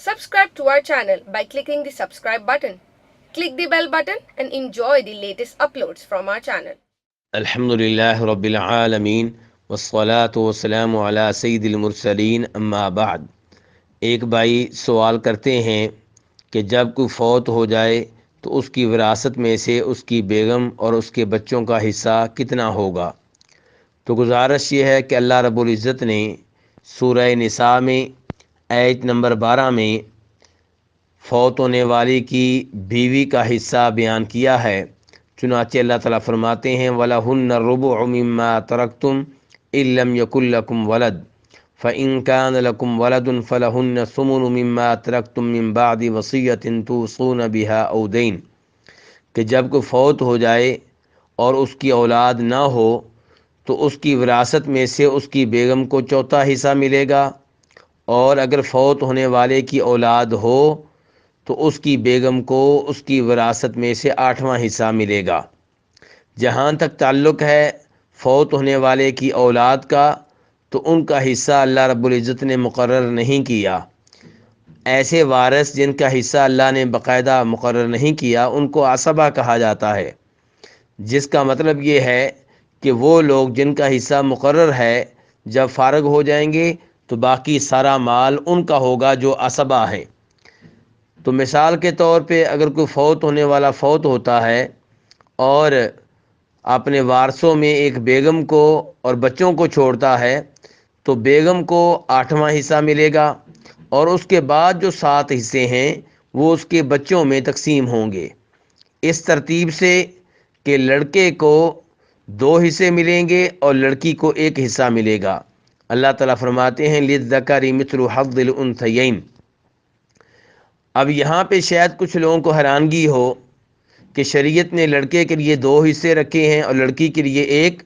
Subscribe to our channel by clicking the subscribe button. Click the bell button and enjoy the latest uploads from our channel. الحمدللہ رب العالمین والصلاة والسلام علی سید المرسلین اما بعد۔ ایک بھائی سوال کرتے ہیں کہ جب کوئی فوت ہو جائے تو اس کی وراثت میں سے اس کی بیگم اور اس کے بچوں کا حصہ کتنا ہوگا؟ تو گزارش یہ ہے کہ اللہ رب العزت نے سورہ نساء میں آیت نمبر 12 میں فوت ہونے والی کی بیوی کا حصہ بیان کیا ہے۔ چنانچہ اللہ تعالیٰ فرماتے ہیں وَلَهُنَّ الرُّبُعُ مِمَّا تَرَكْتُمْ إِن لَّمْ يَكُن لَّكُمْ وَلَدٌ فَإِن كَانَ لَكُمْ وَلَدٌ فَلَهُنَّ الثُّمُنُ مِمَّا تَرَكْتُم مِّن بَعْدِ وَصِيَّةٍ تُوصُونَ بِهَا أَوْ دَيْنٍ، کہ جب کوئی فوت ہو جائے اور اس کی اولاد نہ ہو تو اس کی وراثت میں سے اس کی بیگم کو چوتھا حصہ ملے گا، اور اگر فوت ہونے والے کی اولاد ہو تو اس کی بیگم کو اس کی وراثت میں سے 8واں حصہ ملے گا۔ جہاں تک تعلق ہے فوت ہونے والے کی اولاد کا تو ان کا حصہ اللہ رب العزت نے مقرر نہیں کیا۔ ایسے وارث جن کا حصہ اللہ نے باقاعدہ مقرر نہیں کیا ان کو عصبہ کہا جاتا ہے، جس کا مطلب یہ ہے کہ وہ لوگ جن کا حصہ مقرر ہے جب فارغ ہو جائیں گے تو باقی سارا مال ان کا ہوگا جو عصبہ ہیں۔ تو مثال کے طور پہ اگر کوئی فوت ہونے والا فوت ہوتا ہے اور اپنے وارثوں میں ایک بیگم کو اور بچوں کو چھوڑتا ہے تو بیگم کو 8واں حصہ ملے گا، اور اس کے بعد جو 7 حصے ہیں وہ اس کے بچوں میں تقسیم ہوں گے، اس ترتیب سے کہ لڑکے کو 2 حصے ملیں گے اور لڑکی کو 1 حصہ ملے گا۔ اللہ تعالیٰ فرماتے ہیں لِلذَّكَرِ مِثْلُ حَظِّ الْأُنثَيَيْنِ۔ اب یہاں پہ شاید کچھ لوگوں کو حیرانگی ہو کہ شریعت نے لڑکے کے لیے 2 حصے رکھے ہیں اور لڑکی کے لیے 1،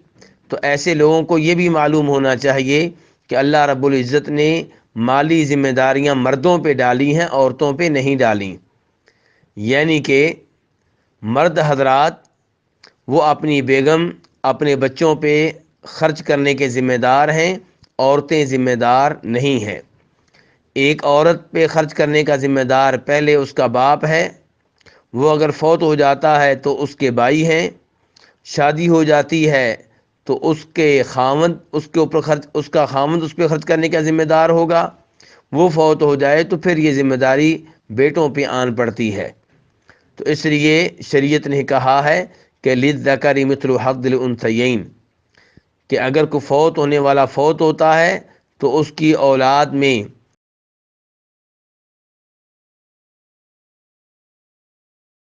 تو ایسے لوگوں کو یہ بھی معلوم ہونا چاہیے کہ اللہ رب العزت نے مالی ذمہ داریاں مردوں پہ ڈالی ہیں، عورتوں پہ نہیں ڈالیں، یعنی کہ مرد حضرات وہ اپنی بیگم اپنے بچوں پہ خرچ کرنے کے ذمہ دار ہیں، عورتیں ذمہ دار نہیں ہیں۔ ایک عورت پہ خرچ کرنے کا ذمہ دار پہلے اس کا باپ ہے، وہ اگر فوت ہو جاتا ہے تو اس کے بھائی ہیں، شادی ہو جاتی ہے تو اس کے خاوند اس کے اوپر خرچ اس کا خاوند اس پہ خرچ کرنے کا ذمہ دار ہوگا، وہ فوت ہو جائے تو پھر یہ ذمہ داری بیٹوں پہ آن پڑتی ہے۔ تو اس لیے شریعت نے کہا ہے کہ لِلذَّكَرِ مِثْلُ حَظِّ الْأُنثَيَيْنِ، کہ اگر کوئی فوت ہونے والا فوت ہوتا ہے تو اس کی اولاد میں